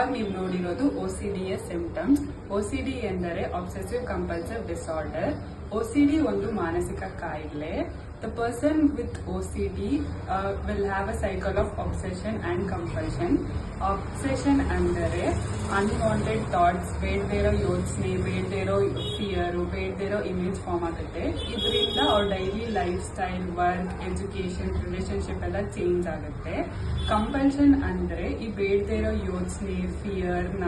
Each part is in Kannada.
ಇವಾಗ ನೀವು ನೋಡಿರೋದು OCDಯ ಸಿಂಪ್ಟಮ್ಸ್. OCD ಎಂದರೆ ಆಬ್ಸೆಸಿವ್ ಕಂಪಲ್ಸಿವ್ ಡಿಸಾರ್ಡರ್. OCD ಒಂದು ಮಾನಸಿಕ ಕಾಯಿಲೆ. The person with OCD will have a cycle of obsession and compulsion. Obsession ಅಂದರೆ ಅನ್ವಾಂಟೆಡ್ ಥಾಟ್ಸ್, ಬೇಡದೇ ಇರೋ ಯೋಚನೆ, ಬೇಡದೇ ಇರೋ ಫಿಯರ್, ಬೇಡದೇ ಇರೋ ಇಮೇಜ್ ಫಾರ್ಮ್ ಆಗುತ್ತೆ. ಇದರಿಂದ ಅವ್ರ daily life style, work, education, relationship ಎಲ್ಲ ಚೇಂಜ್ ಆಗುತ್ತೆ. ಕಂಪಲ್ಷನ್ ಅಂದರೆ ಈ ಬೇಡದೇ ಇರೋ ಯೋಚನೆ, ಫಿಯರ್ನ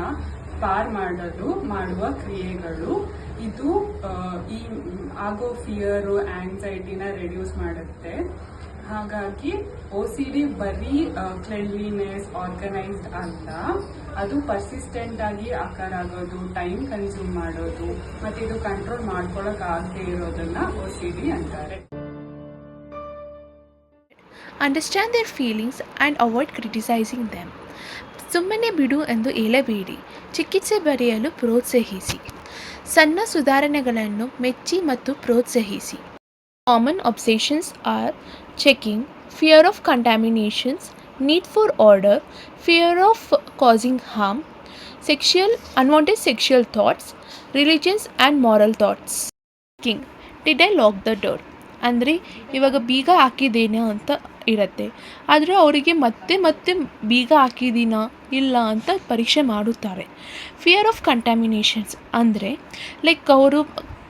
ಪಾರ್ ಮಾಡುವ ಕ್ರಿಯೆಗಳು. ಇದು ಈ ಆಗೋ ಫಿಯರು, ಆಂಗ್ಸೈಟಿನ ರೆಡ್ಯೂಸ್ ಮಾಡುತ್ತೆ. ಹಾಗಾಗಿ OCD ಬರೀ ಕ್ಲೆನ್ಲಿನೆಸ್, ಆರ್ಗನೈಸ್ಡ್ ಅಲ್ಲ, ಅದು ಪರ್ಸಿಸ್ಟೆಂಟ್ ಆಗಿ ಆಕಾರ ಆಗೋದು, ಟೈಮ್ ಕನ್ಸ್ಯೂಮ್ ಮಾಡೋದು, ಮತ್ತೆ ಇದು ಕಂಟ್ರೋಲ್ ಮಾಡ್ಕೊಳಕ್ ಆಗದೆ ಇರೋದನ್ನ OCD ಅಂತಾರೆ. Understand their feelings and avoid criticizing them. ಸುಮ್ಮನೆ ಬಿಡು ಎಂದು ಹೇಳಬೇಡಿ, ಚಿಕಿತ್ಸೆ ಬರೆಯಲು ಪ್ರೋತ್ಸಾಹಿಸಿ. ಸಣ್ಣ ಸುಧಾರಣೆಗಳನ್ನು ಮೆಚ್ಚಿ ಮತ್ತು ಪ್ರೋತ್ಸಾಹಿಸಿ. Common obsessions are checking, fear of contaminations, need for order, fear of causing harm, unwanted sexual thoughts, religions and moral thoughts. Checking, did I lock the door? ಅಂದರೆ ಇವಾಗ ಬೀಗ ಹಾಕಿದ್ದೇನೆ ಅಂತ ಇರುತ್ತೆ, ಆದರೆ ಅವರಿಗೆ ಮತ್ತೆ ಮತ್ತೆ ಬೀಗ ಹಾಕಿದ್ದೀನಾ ಇಲ್ಲ ಅಂತ ಪರೀಕ್ಷೆ ಮಾಡುತ್ತಾರೆ. ಫಿಯರ್ ಆಫ್ ಕಂಟ್ಯಾಮಿನೇಷನ್ಸ್ ಅಂದರೆ ಲೈಕ್ ಅವರು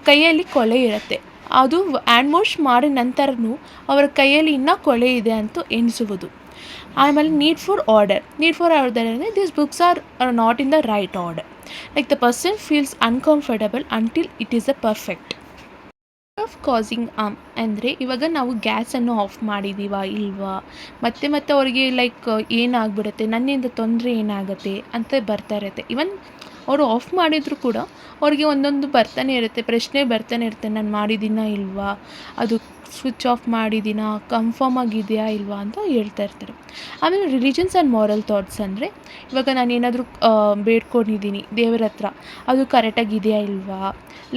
ಕೈಯಲ್ಲಿ ಕೊಳೆ ಇರುತ್ತೆ, ಅದು ಹ್ಯಾಂಡ್ ವಾಶ್ ಮಾಡಿದ ನಂತರನೂ ಅವರ ಕೈಯಲ್ಲಿ ಇನ್ನೂ ಕೊಳೆ ಇದೆ ಅಂತ ಎಣಿಸುವುದು. ಆಮೇಲೆ ನೀಡ್ ಫಾರ್ ಆರ್ಡರ್ ಅಂದರೆ this books are not in the right order, like the person feels uncomfortable until it is a perfect. ಆಫ್ ಕಾಸಿಂಗ್ ಅಂದರೆ ಇವಾಗ ನಾವು ಗ್ಯಾಸನ್ನು ಆಫ್ ಮಾಡಿದ್ದೀವಾ ಇಲ್ವಾ, ಮತ್ತೆ ಮತ್ತೆ ಅವರಿಗೆ ಲೈಕ್ ಏನಾಗ್ಬಿಡುತ್ತೆ, ನನ್ನಿಂದ ತೊಂದರೆ ಏನಾಗುತ್ತೆ ಅಂತ ಬರ್ತಾ ಇರುತ್ತೆ. ಇವನ್ ಅವರು ಆಫ್ ಮಾಡಿದರೂ ಕೂಡ ಅವ್ರಿಗೆ ಒಂದೊಂದು ಬರ್ತಾನೆ ಇರುತ್ತೆ, ಪ್ರಶ್ನೆ ಬರ್ತಾನೆ ಇರುತ್ತೆ, ನಾನು ಮಾಡಿದ್ದೀನಾ ಇಲ್ವಾ, ಅದು ಸ್ವಿಚ್ ಆಫ್ ಮಾಡಿದ್ದೀನಾ, ಕನ್ಫರ್ಮ್ ಆಗಿದೆಯಾ ಇಲ್ವಾ ಅಂತ ಹೇಳ್ತಾ ಇರ್ತಾರೆ. ಆಮೇಲೆ ರಿಲಿಜನ್ಸ್ ಆ್ಯಂಡ್ ಮಾರಲ್ ಥಾಟ್ಸ್ ಅಂದರೆ ಇವಾಗ ನಾನು ಏನಾದರೂ ಬೇಡ್ಕೊಂಡಿದ್ದೀನಿ ದೇವರ ಹತ್ರ, ಅದು ಕರೆಕ್ಟಾಗಿದೆಯಾ ಇಲ್ವಾ,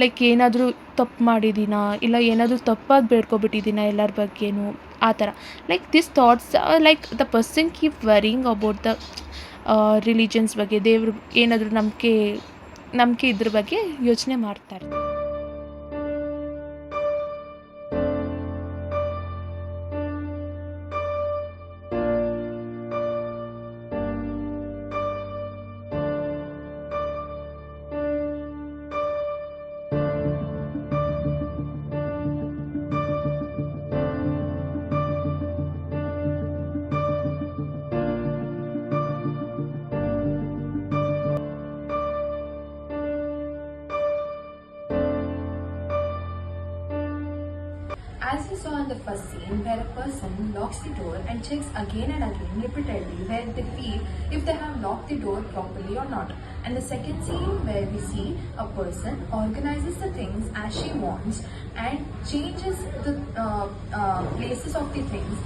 ಲೈಕ್ ಏನಾದರೂ ತಪ್ಪು ಮಾಡಿದ್ದೀನಾ ಇಲ್ಲ ಏನಾದರೂ ತಪ್ಪಾಗಿ ಬೇಡ್ಕೊಬಿಟ್ಟಿದ್ದೀನಾ ಎಲ್ಲರ ಬಗ್ಗೆನೂ, ಆ ಥರ. Like this thoughts like the person keep worrying about the religions ಬಗ್ಗೆ, ದೇವ್ರ ಏನಾದರೂ ನಂಬಿಕೆ ಇದ್ರ ಬಗ್ಗೆ ಯೋಚನೆ ಮಾಡ್ತಾರೆ. As we saw in the first scene, where a person locks the door and checks again and again repeatedly where they feel if they have locked the door properly or not. And the second scene, where we see a person organizes the things as she wants and changes the places of the things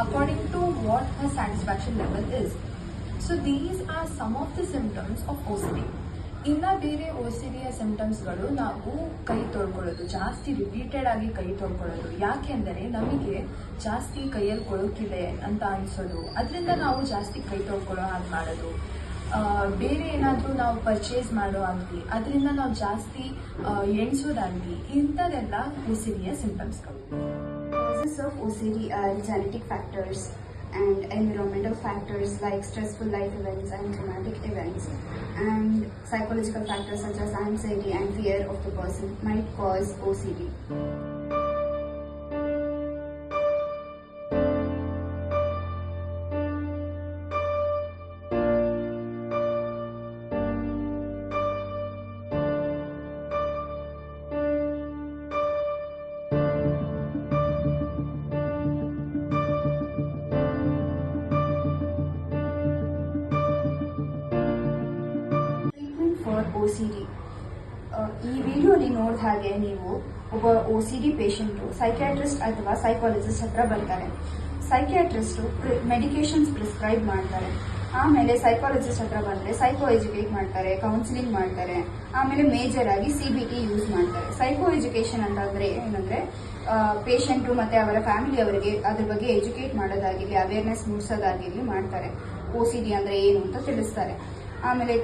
according to what her satisfaction level is. So these are some of the symptoms of OCD. ಇನ್ನು ಬೇರೆ OCDಯ ಸಿಂಪ್ಟಮ್ಸ್ಗಳು, ನಾವು ಕೈ ತೊಳ್ಕೊಳ್ಳೋದು, ಜಾಸ್ತಿ ರಿಪೀಟೆಡ್ ಆಗಿ ಕೈ ತೊಳ್ಕೊಳ್ಳೋದು. ಯಾಕೆಂದರೆ ನಮಗೆ ಜಾಸ್ತಿ ಕೈಯಲ್ಲಿ ಕೊಳಕಿದೆ ಅಂತ ಅನಿಸೋದು, ಅದರಿಂದ ನಾವು ಜಾಸ್ತಿ ಕೈ ತೊಳ್ಕೊಳ್ಳೋ ಹಾಗೆ ಮಾಡೋದು. ಬೇರೆ ಏನಾದರೂ ನಾವು ಪರ್ಚೇಸ್ ಮಾಡೋ ಆಗಲಿ, ಅದರಿಂದ ನಾವು ಜಾಸ್ತಿ ಎಣಿಸೋದಾಗಲಿ, ಇಂಥದ್ದೆಲ್ಲ OCDಯ ಸಿಂಪ್ಟಮ್ಸ್ಗಳು. Causes of OCD are genetic factors and environmental factors like stressful life events and traumatic events, and psychological factors such as anxiety and fear of the person might cause OCD. For OCD. ಈ ವಿಡಿಯೋಲಿ ನೋಡಿದ ಹಾಗೆ ನೀವು ಒಬ್ಬ OCD ಪೇಷಂಟು ಸೈಕ್ಯಾಟ್ರಿಸ್ಟ್ ಅಥವಾ ಸೈಕಾಲಜಿಸ್ಟ್ ಹತ್ರ ಬರ್ತಾರೆ. ಸೈಕ್ಯಾಟ್ರಿಸ್ಟು ಮೆಡಿಕೇಶನ್ಸ್ ಪ್ರಿಸ್ಕ್ರೈಬ್ ಮಾಡ್ತಾರೆ. ಆಮೇಲೆ ಸೈಕಾಲಜಿಸ್ಟ್ ಹತ್ರ ಬಂದರೆ ಸೈಕೋ ಎಜುಕೇಟ್ ಮಾಡ್ತಾರೆ, ಕೌನ್ಸಿಲಿಂಗ್ ಮಾಡ್ತಾರೆ. ಆಮೇಲೆ ಮೇಜರ್ ಆಗಿ CBT ಯೂಸ್ ಮಾಡ್ತಾರೆ. ಸೈಕೋ ಎಜುಕೇಷನ್ ಅಂತಂದರೆ ಏನಂದರೆ ಪೇಷಂಟು ಮತ್ತು ಅವರ ಫ್ಯಾಮಿಲಿ ಅವರಿಗೆ ಅದ್ರ ಬಗ್ಗೆ ಎಜುಕೇಟ್ ಮಾಡೋದಾಗಿರಲಿ, ಅವೇರ್ನೆಸ್ ಮೂಡಿಸೋದಾಗಿರಲಿ ಮಾಡ್ತಾರೆ. OCD ಅಂದರೆ ಏನು ಅಂತ ತಿಳಿಸ್ತಾರೆ. ಆಮೇಲೆ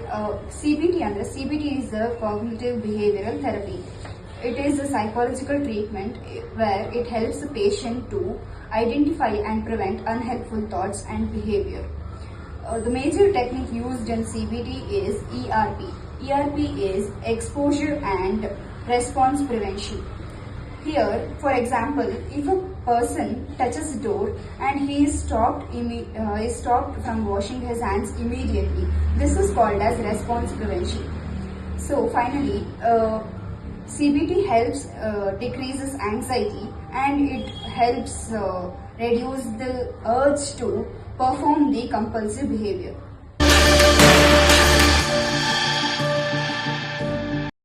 CBT ಅಂದರೆ CBT is a cognitive behavioral therapy. It is a psychological treatment where it helps the patient to identify and prevent unhelpful thoughts and behavior. The major technique used in CBT is ERP. ERP is exposure and response prevention. Here, for example, if a person touches the door and he is stopped from washing his hands immediately, this is called as response prevention. So finally, CBT helps decreases anxiety and it helps reduce the urge to perform the compulsive behavior.